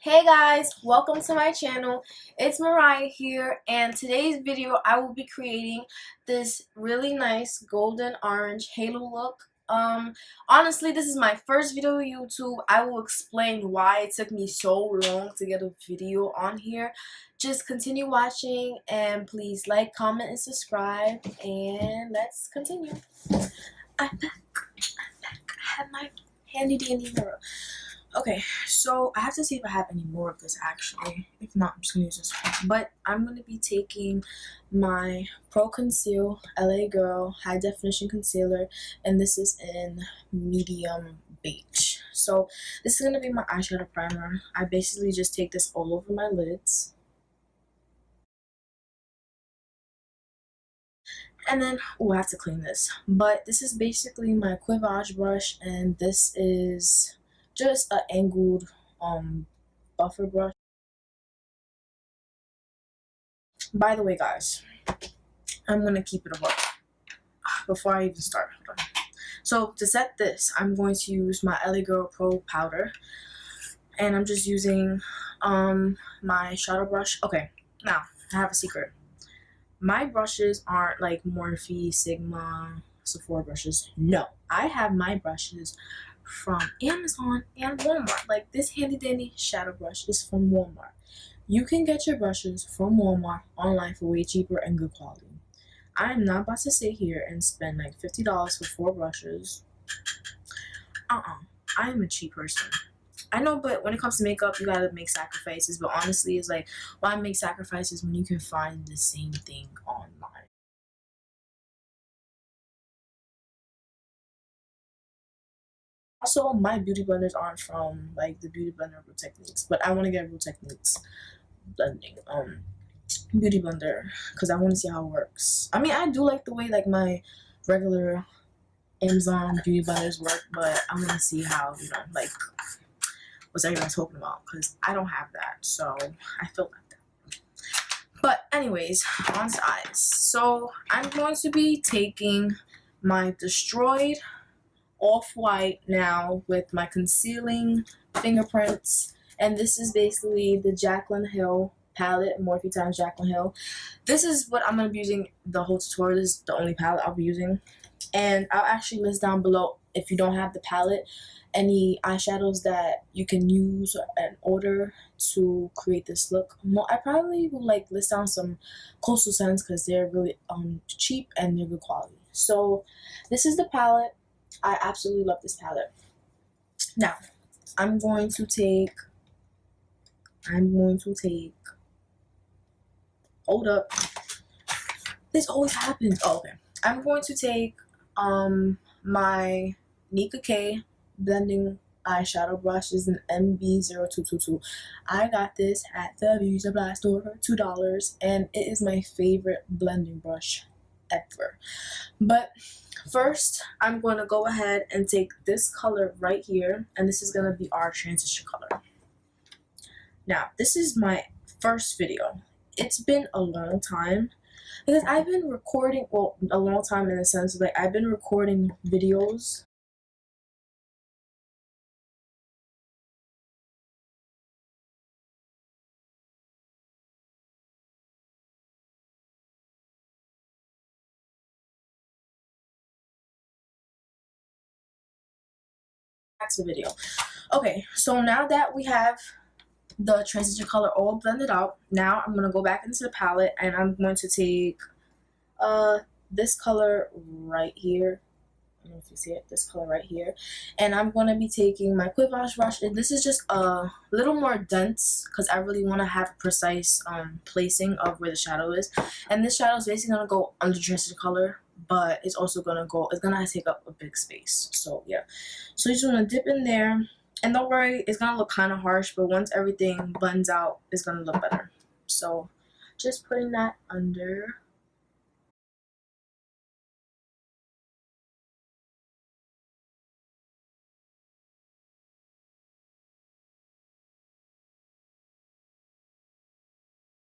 Hey guys, welcome to my channel. It's Mariah here, and today's video I will be creating this really nice golden orange halo look. Honestly, this is my first video on YouTube. I will explain why it took me so long to get a video on here. Just continue watching and please like, comment, and subscribe, and let's continue. I'm back. I have my handy dandy mirror. Okay, so I have to see if I have any more of this actually. If not, I'm just gonna use this one. But I'm gonna be taking my Pro Conceal LA Girl High Definition Concealer, and this is in medium beige. So this is gonna be my eyeshadow primer. I basically just take this all over my lids. And then, oh, I have to clean this. But this is basically my Beige brush, and this is just an angled buffer brush. By the way, guys, I'm gonna keep it a buck before I even start. So to set this, I'm going to use my LA Girl Pro powder, and I'm just using my shadow brush. Okay, now I have a secret. My brushes aren't like Morphe, Sigma, Sephora brushes. No, I have my brushes from Amazon and Walmart. Like this handy dandy shadow brush is from Walmart. You can get your brushes from Walmart online for way cheaper and good quality. I am not about to sit here and spend like $50 for 4 brushes. I am a cheap person. I know, but when it comes to makeup, you gotta make sacrifices. But honestly, it's like, why make sacrifices when you can find the same thing online? Also, my beauty blenders aren't from like the Beauty Blender Real Techniques, but I want to get Real Techniques blending beauty blender because I want to see how it works. I mean, I do like the way like my regular Amazon beauty blenders work, but I want to see how, you know, like what's everybody talking about, because I don't have that, so I feel like that. But anyways, on to eyes. So I'm going to be taking my Destroyed Off-White now with my concealing fingerprints, and this is basically the Jaclyn Hill palette, Morphe times Jaclyn Hill. This is what I'm going to be using the whole tutorial. This is the only palette I'll be using, and I'll actually list down below, if you don't have the palette, any eyeshadows that you can use and order to create this look. I probably will like list down some Coastal Scents because they're really cheap and they're good quality. So this is the palette. I absolutely love this palette. Now I'm going to take hold up, this always happens. Oh, okay. I'm going to take my Nika K blending eyeshadow brush. Is an MB0222. I got this at the beauty supply store for $2, and it is my favorite blending brush ever. But first, I'm going to go ahead and take this color right here, and this is going to be our transition color. Now, this is my first video. It's been a long time because I've been recording, well, a long time in the sense of like I've been recording videos back to the video. Okay, so now that we have the transition color all blended out, now I'm going to go back into the palette, and I'm going to take this color right here. I don't know if you see it, this color right here, and I'm going to be taking my Beige brush, and this is just a little more dense because I really want to have a precise placing of where the shadow is, and this shadow is basically going to go under the transition color, but it's also going to take up a big space. So yeah, so you just want to dip in there, and don't worry, it's going to look kind of harsh, but once everything blends out, it's going to look better. So just putting that under.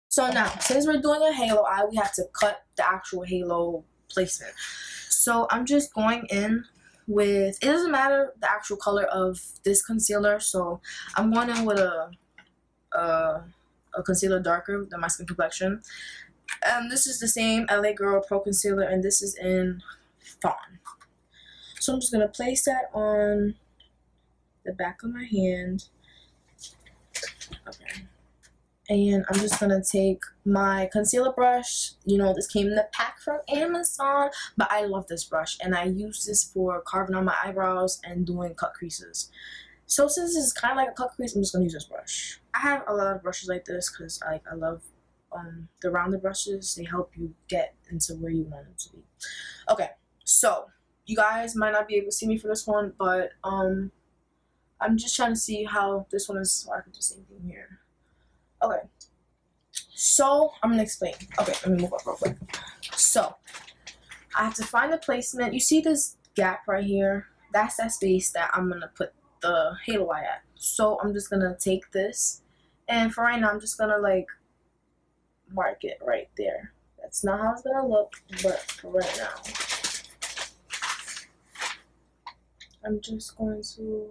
So now, since we're doing a halo eye, we have to cut the actual halo placement. So I'm just going in with, it doesn't matter the actual color of this concealer, so I'm going in with a a concealer darker than my skin complexion. And this is the same LA Girl Pro Concealer, and this is in Fawn. So I'm just going to place that on the back of my hand. Okay. And I'm just going to take my concealer brush. You know, this came in the pack from Amazon, but I love this brush, and I use this for carving on my eyebrows and doing cut creases. So since this is kind of like a cut crease, I'm just going to use this brush. I have a lot of brushes like this because I love the rounded brushes. They help you get into where you want them to be. Okay, so you guys might not be able to see me for this one, but I'm just trying to see how this one is, so I can do the same thing here. Okay, so I'm gonna explain. Okay, let me move up real quick. So I have to find the placement. You see this gap right here? That's that space that I'm gonna put the halo eye at. So I'm just gonna take this, and for right now, I'm just gonna like mark it right there. That's not how it's gonna look, but for right now, I'm just going to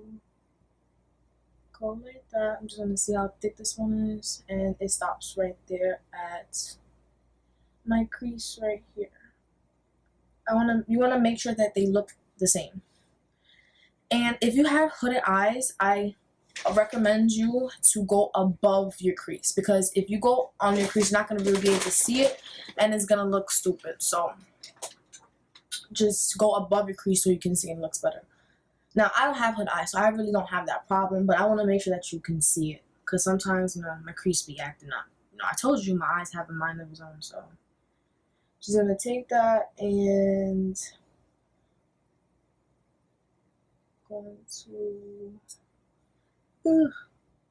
go like that. I'm just gonna see how thick this one is, and it stops right there at my crease right here. You wanna make sure that they look the same. And if you have hooded eyes, I recommend you to go above your crease, because if you go on your crease, you're not going to really be able to see it, and it's going to look stupid. So just go above your crease so you can see it and it looks better. Now, I don't have hood eyes, so I really don't have that problem, but I want to make sure that you can see it, because sometimes, you know, my crease be acting up. You know, I told you my eyes have a mind of its own, so just going to take that and going to...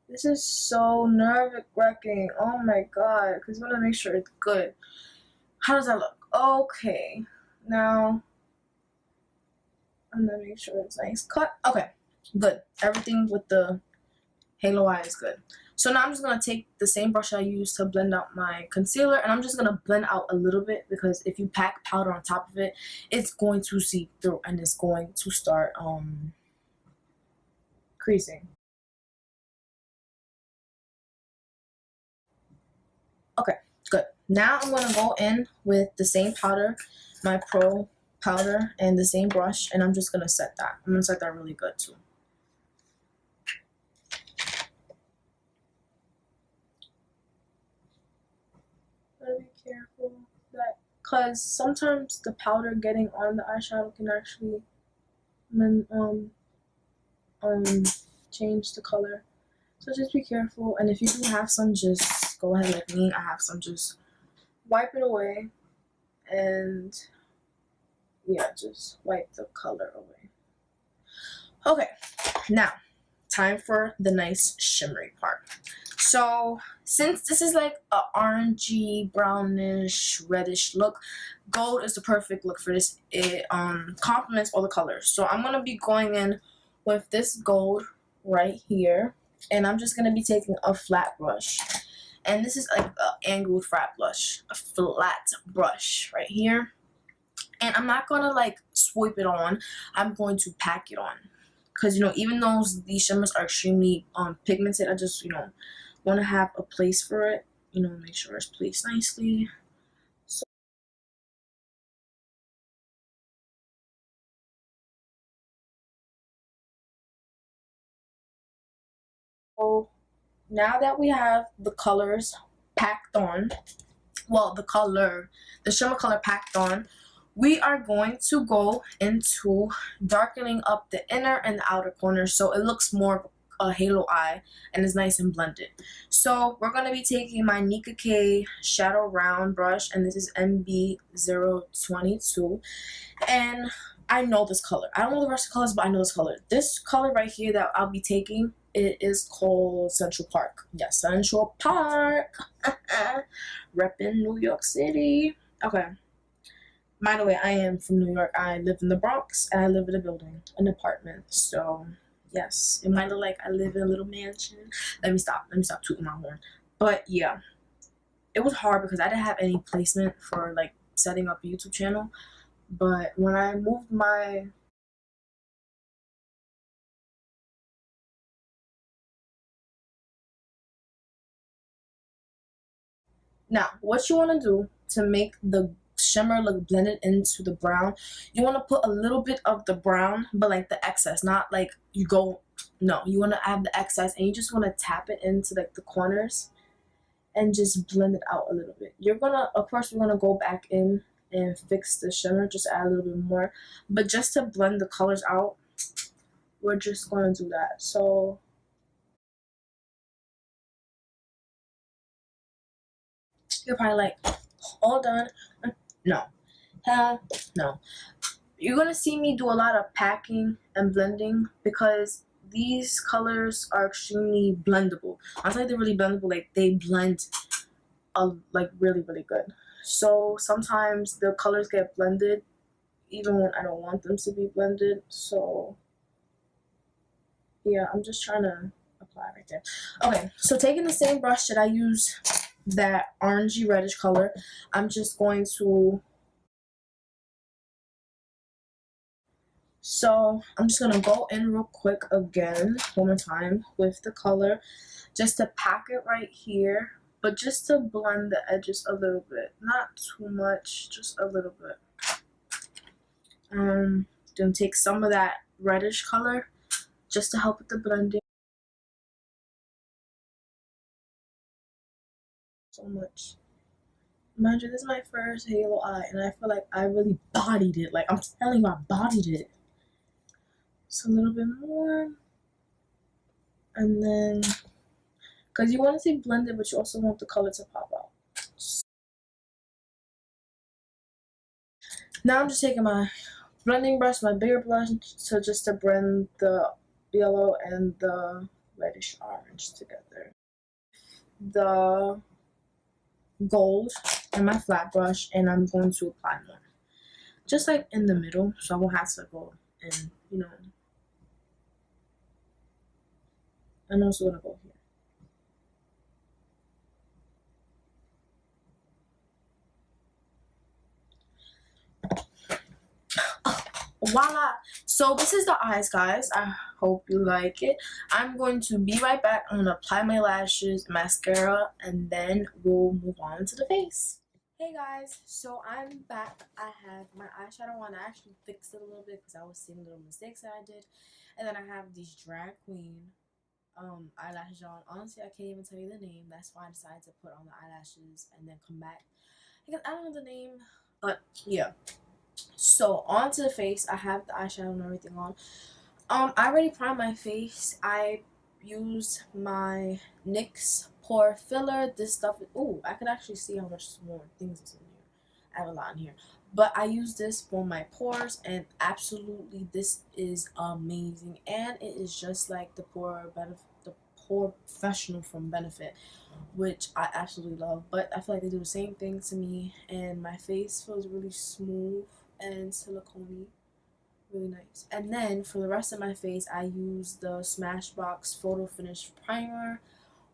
This is so nerve-wracking. Oh my god, because you want to make sure it's good. How does that look? Okay, now I'm gonna make sure it's nice cut. Okay, good. Everything with the halo eye is good. So now I'm just gonna take the same brush I used to blend out my concealer, and I'm just gonna blend out a little bit, because if you pack powder on top of it, it's going to seep through and it's going to start creasing. Okay, good. Now I'm going to go in with the same powder, my Pro powder, and the same brush, and I'm just going to set that. I'm going to set that really good too. Gotta be careful that, because sometimes the powder getting on the eyeshadow can actually change the color. So just be careful, and if you do have some, just go ahead like me. I have some, just wipe it away, and yeah, just wipe the color away. Okay, now time for the nice shimmery part. So since this is like a orangey, brownish, reddish look, gold is the perfect look for this. It complements all the colors. So I'm gonna be going in with this gold right here, and I'm just gonna be taking a flat brush, and this is like an angled flat brush, a flat brush right here, and I'm not gonna like swipe it on. I'm going to pack it on, because, you know, even though these shimmers are extremely pigmented, I just, you know, want to have a place for it, you know, make sure it's placed nicely. So now that we have the colors packed on, well, the shimmer color packed on, we are going to go into darkening up the inner and the outer corners so it looks more a halo eye and is nice and blended. So we're going to be taking my Nika K Shadow Round brush, and this is MB022, and I know this color. I don't know the rest of the colors, but I know this color. This color right here that I'll be taking, it is called Central Park. Yes, Central Park. Reppin' New York City. Okay. By the way, I am from New York. I live in the Bronx, and I live in a building, an apartment. So, yes, it might look like I live in a little mansion. Let me stop tooting my horn. But, yeah, it was hard because I didn't have any placement for, like, setting up a YouTube channel. But when I moved my Now, what you want to do to make the shimmer look blended into the brown, you want to put a little bit of the brown, but like the excess, not like you go, no, you want to add the excess and you just want to tap it into like the corners and just blend it out a little bit. You're gonna, of course, we're gonna go back in and fix the shimmer, just add a little bit more, but just to blend the colors out, we're just gonna do that. So you're probably like, all done. No, hell no. You're gonna see me do a lot of packing and blending because these colors are extremely blendable. I think they're really blendable. Like they blend, like really good. So sometimes the colors get blended even when I don't want them to be blended. So yeah, I'm just trying to apply right there. Okay, so taking the same brush that I use, that orangey reddish color, I'm just going to, so I'm just gonna go in real quick again, one more time with the color, just to pack it right here, but just to blend the edges a little bit, not too much, just a little bit. Then take some of that reddish color just to help with the blending. So much. Mind you, this is my first halo eye, and I feel like I really bodied it. Like, I'm telling you, I bodied it. So a little bit more. And then, because you want it to be blended, but you also want the color to pop out. Now I'm just taking my blending brush, my bigger brush, so just to blend the yellow and the reddish orange together. The gold and my flat brush, and I'm going to apply more. Just like in the middle, so I won't have to go and, you know, I'm also gonna go here. Voila! So this is the eyes, guys. I hope you like it. I'm going to be right back. I'm gonna apply my lashes, mascara, and then we'll move on to the face. Hey guys, so I'm back. I have my eyeshadow on. I actually fixed it a little bit because I was seeing little mistakes that I did. And then I have these drag queen eyelashes on. Honestly, I can't even tell you the name. That's why I decided to put on the eyelashes and then come back because I don't know the name. But yeah. So onto the face, I have the eyeshadow and everything on. I already primed my face. I used my NYX Pore filler. This stuff, oh, I could actually see how much more things is in here. I have a lot in here, but I use this for my pores, and absolutely, this is amazing. And it is just like the Pore Professional from Benefit, which I absolutely love. But I feel like they do the same thing to me, and my face feels really smooth and silicone-y, really nice. And then for the rest of my face, I use the Smashbox Photo Finish Primer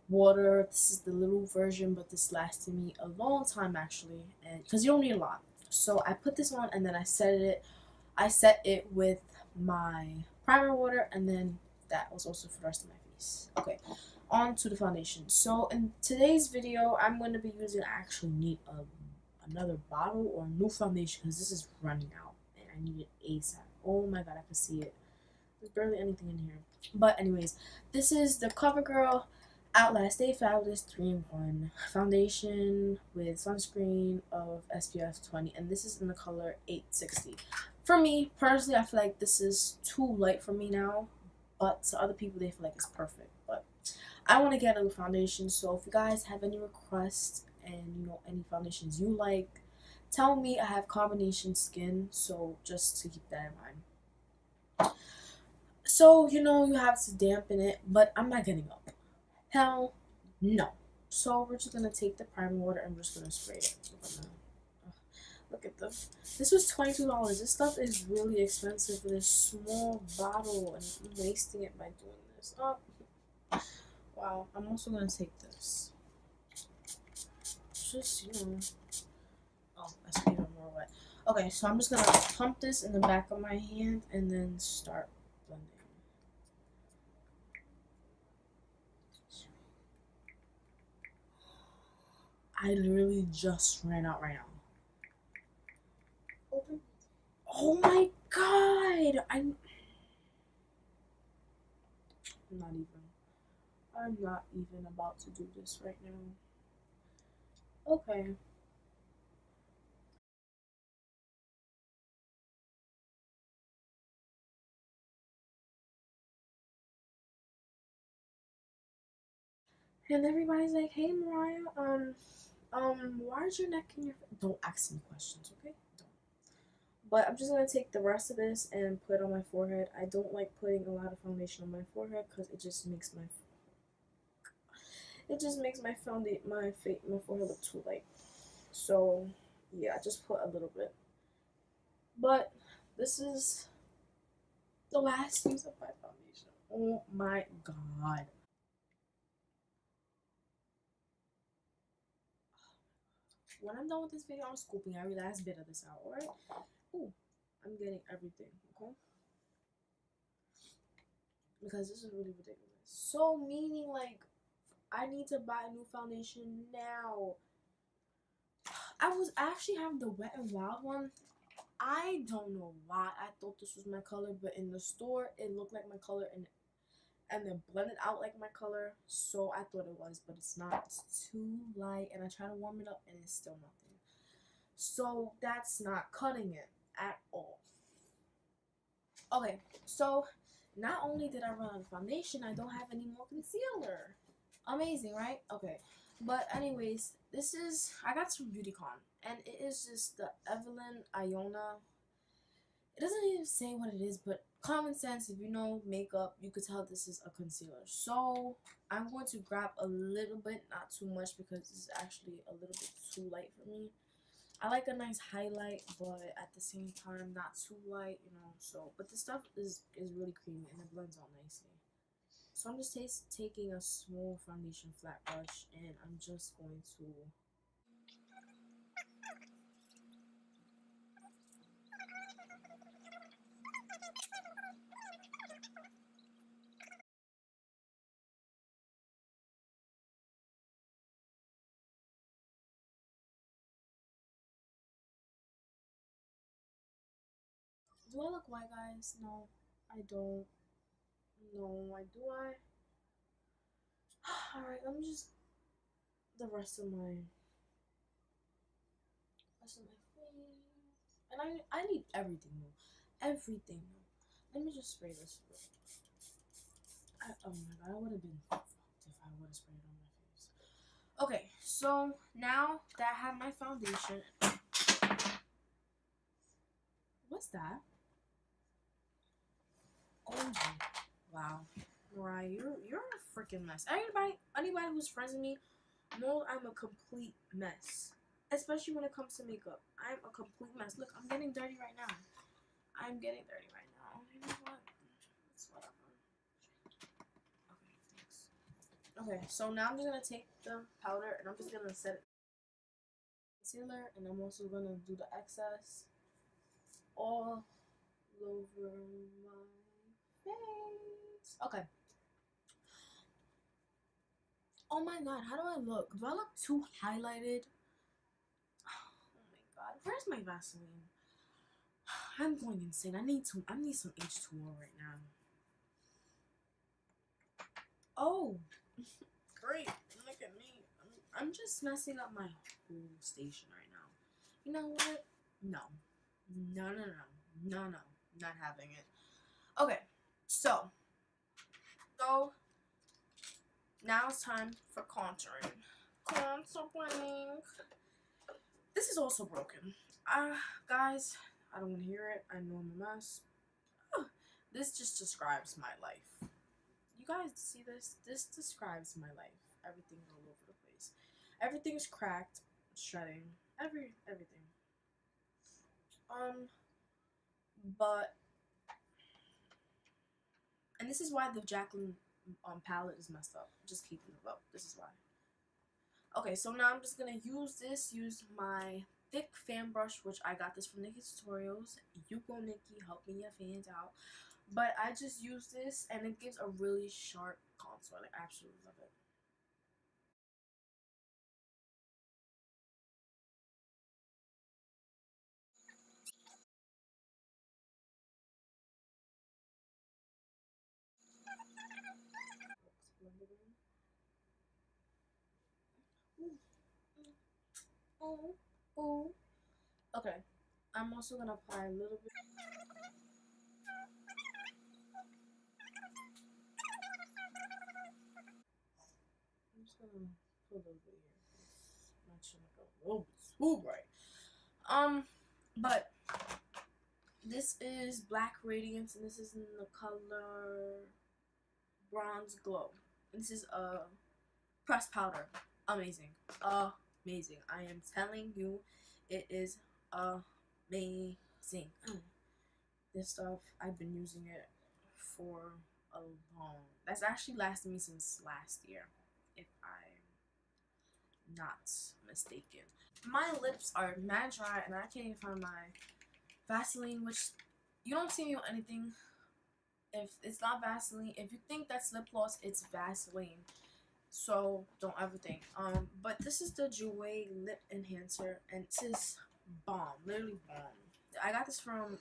Water. This is the little version, but this lasted me a long time actually, and because you don't need a lot. So I put this on and then I set it with my primer water, and then that was also for the rest of my face. Okay, on to the foundation. So in today's video, I'm going to be using, I actually need another bottle or new foundation because this is running out and I need it ASAP. Oh my god, I can see it. There's barely anything in here. But anyways, this is the CoverGirl Outlast Stay Fabulous 3-in-1 foundation with sunscreen of SPF 20, and this is in the color 860. For me, personally, I feel like this is too light for me now, but to other people, they feel like it's perfect. But I want to get a new foundation, so if you guys have any requests and, you know, any foundations you like, tell me. I have combination skin, so just to keep that in mind. So, you know, you have to dampen it, but I'm not getting up. Hell no. So we're just gonna take the primer water and we're just gonna spray it. Look at this. This was $22. This stuff is really expensive for this small bottle, and I'm wasting it by doing this. Oh, wow. I'm also gonna take this. Just, you know. Oh, that's even more wet. Okay, so I'm just gonna pump this in the back of my hand and then start blending. I literally just ran out right now. Open. Oh my god! I'm not even. I'm not even about to do this right now. Okay. And everybody's like, "Hey, Mariah, why is your neck in your?" Don't ask me questions, okay? Don't. But I'm just gonna take the rest of this and put it on my forehead. I don't like putting a lot of foundation on my forehead because it just makes my forehead look too light. So yeah, just put a little bit. But this is the last use of my foundation. Oh my god. When I'm done with this video, I'm scooping every last bit of this out, alright? Ooh, I'm getting everything, okay? Because this is really ridiculous. So meaning like I need to buy a new foundation now. I actually have the Wet and Wild one. I don't know why I thought this was my color, but in the store it looked like my color and then blended out like my color. So I thought it was, but it's not. It's too light, and I try to warm it up, and it's still nothing. So that's not cutting it at all. Okay, so not only did I run out of foundation, I don't have any more concealer. Amazing, right? Okay. But anyways, this is I got some BeautyCon, and it is just the Evelyn Iona. It doesn't even say what it is, but common sense, if you know makeup, you could tell this is a concealer. So I'm going to grab a little bit, not too much, because this is actually a little bit too light for me. I like a nice highlight, but at the same time, not too light, you know. So, but this stuff is really creamy and it blends out nicely. So I'm just taking a small foundation flat brush, and I'm just going to. Do I look white, guys? No, I don't. No, I do I? All right, let me just the rest of my face, and I need everything new, everything new. Let me just spray this. Oh my god, I would have been fucked if I would have sprayed it on my face. Okay, so now that I have my foundation, what's that? Oh my, wow, Mariah, you're a freaking mess. Anybody who's friends with me knows I'm a complete mess. Especially when it comes to makeup, I'm a complete mess. Look, I'm getting dirty right now. I'm getting dirty right now. You know what? It's whatever. Okay, thanks. Okay, so now I'm just gonna take the powder and I'm just gonna set it concealer, and I'm also gonna do the excess all over my face. Okay. Oh my god, how do I look? Do I look too highlighted? Oh my god, where's my Vaseline? I'm going insane. I need some H2O right now. Oh, great. Look at me. I'm just messing up my whole station right now. You know what? No. No, no, no. No, no. Not having it. Okay. So now it's time for contouring. Contouring. This is also broken. Guys, I don't want to hear it. I know I'm a mess. This just describes my life. You guys see this? This describes my life. Everything's all over the place. Everything's cracked, shredding, everything. But and this is why the Jaclyn palette is messed up. Just keeping it up. This is why. Okay, so now I'm just gonna use my thick fan brush, which I got this from Nikki's Tutorials. You go, Nikki, help me your fans out. But I just use this, and it gives a really sharp contour. Like, I absolutely love it. Ooh, ooh. Okay, I'm also gonna apply a little bit. I'm just gonna put a little bit here. Not sure like a little bit too bright. But this is Black Radiance, and this is in the color Bronze Glow. This is a pressed powder. Amazing, amazing. I am telling you, it is amazing. This stuff, I've been using it for a long. That's actually lasted me since last year, if I'm not mistaken. My lips are mad dry, and I can't even find my Vaseline, which you don't see me on anything if it's not Vaseline. If you think that's lip gloss, it's Vaseline. So don't ever think. But this is the Jouer lip enhancer, and this is bomb, literally bomb. I got this from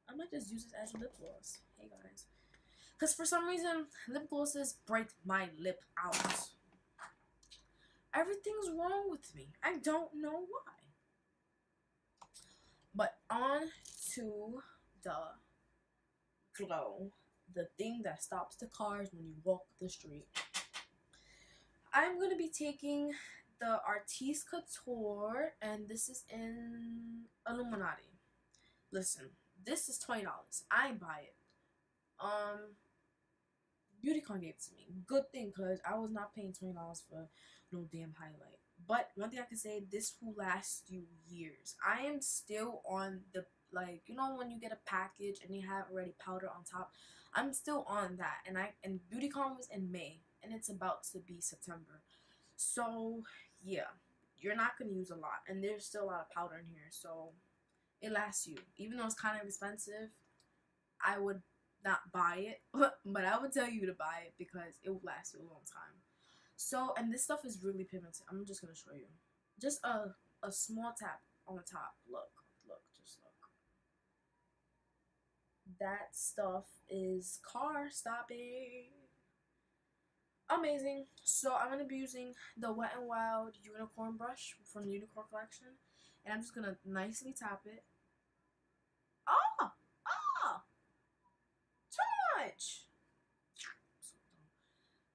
I might just use this as a lip gloss. Hey guys, because for some reason lip glosses break my lip out. Everything's wrong with me. I don't know why. But on to the glow, the thing that stops the cars when you walk the street. I'm gonna be taking the Artiste Couture, and this is in Illuminati. Listen, this is $20. I ain't buy it. BeautyCon gave it to me. Good thing, cause I was not paying $20 for no damn highlight. But one thing I can say, this will last you years. I am still on the, like, you know when you get a package and they have already powder on top. I'm still on that, and BeautyCon was in May, and it's about to be September. So yeah, you're not gonna use a lot, and there's still a lot of powder in here, so it lasts you. Even though it's kind of expensive, I would not buy it, but I would tell you to buy it because it will last you a long time. So, and this stuff is really pigmented. I'm just gonna show you. Just a small tap on the top. Look, just look. That stuff is car stopping. Amazing. So I'm gonna be using the Wet n Wild Unicorn brush from the Unicorn collection, and I'm just gonna nicely tap it. Ah, too much.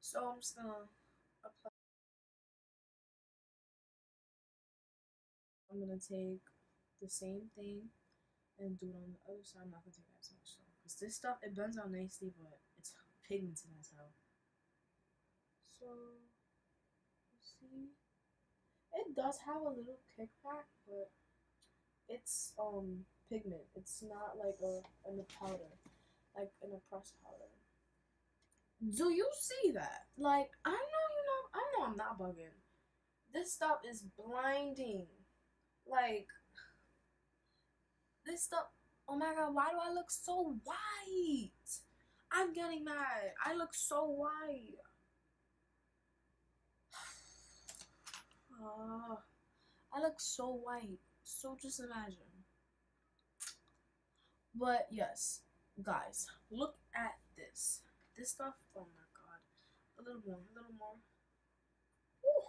So I'm just gonna apply. I'm gonna take the same thing and do it on the other side. I'm not gonna take as much though, because this stuff, it blends out nicely, but it's pigmented as hell. So you see, it does have a little kickback, but it's pigment. It's not like in a powder, like in a pressed powder. Do you see that? Like, I know I'm not bugging. This stuff is blinding. Like, this stuff, oh my god, why do I look so white? I'm getting mad. I look so white. I look so white. So just imagine. But yes, guys, look at this. This stuff, oh my god. A little more, a little more. Woo.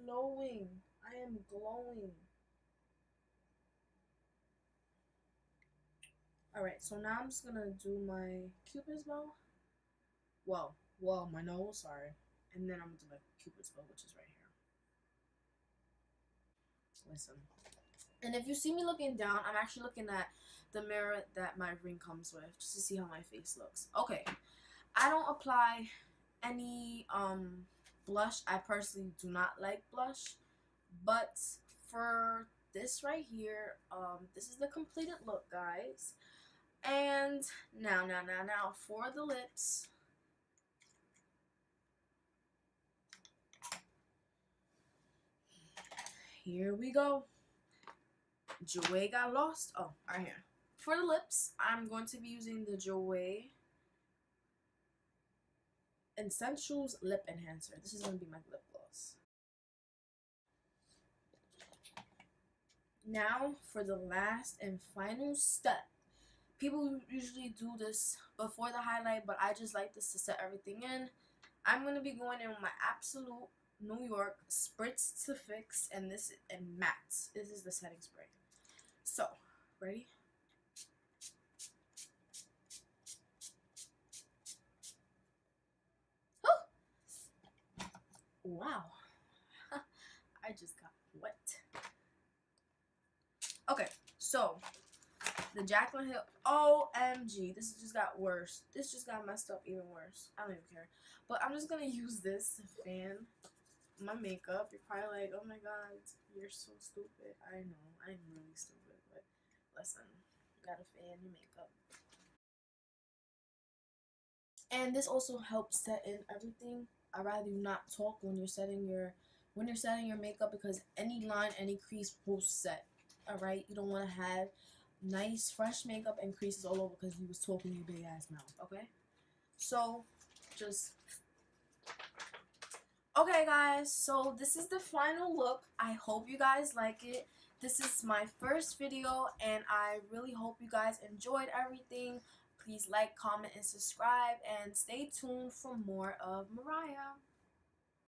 Glowing. I am glowing. Alright, so now I'm just gonna do my Cupid's bow. Well, my nose, sorry. And then I'm gonna do my Cupid's bow, which is right here. Listen. And if you see me looking down, I'm actually looking at the mirror that my ring comes with, just to see how my face looks. Okay. I don't apply any blush. I personally do not like blush. But for this right here, this is the completed look, guys. And now for the lips. Here we go. Jouer got lost. Oh, right here. For the lips, I'm going to be using the Jouer Essentials Lip Enhancer. This is going to be my lip gloss. Now for the last and final step. People usually do this before the highlight, but I just like this to set everything in. I'm going to be going in with my Absolute New York Spritz to Fix, and this and matte. This is the setting spray. So, ready? Oh! Wow. I just got wet. Okay, so the Jaclyn Hill. OMG, this just got worse. This just got messed up even worse. I don't even care. But I'm just gonna use this fan my makeup. You're probably like, oh my god, you're so stupid. I know, I'm really stupid, but listen, you gotta fan your makeup. And this also helps set in everything. I'd rather you not talk when you're setting your makeup, because any line, any crease will set. Alright? You don't wanna have nice fresh makeup and creases all over because you was talking your big ass mouth, okay? So just okay guys, so this is the final look. I hope you guys like it. This is my first video and I really hope you guys enjoyed everything. Please like, comment, and subscribe, and stay tuned for more of Mariah.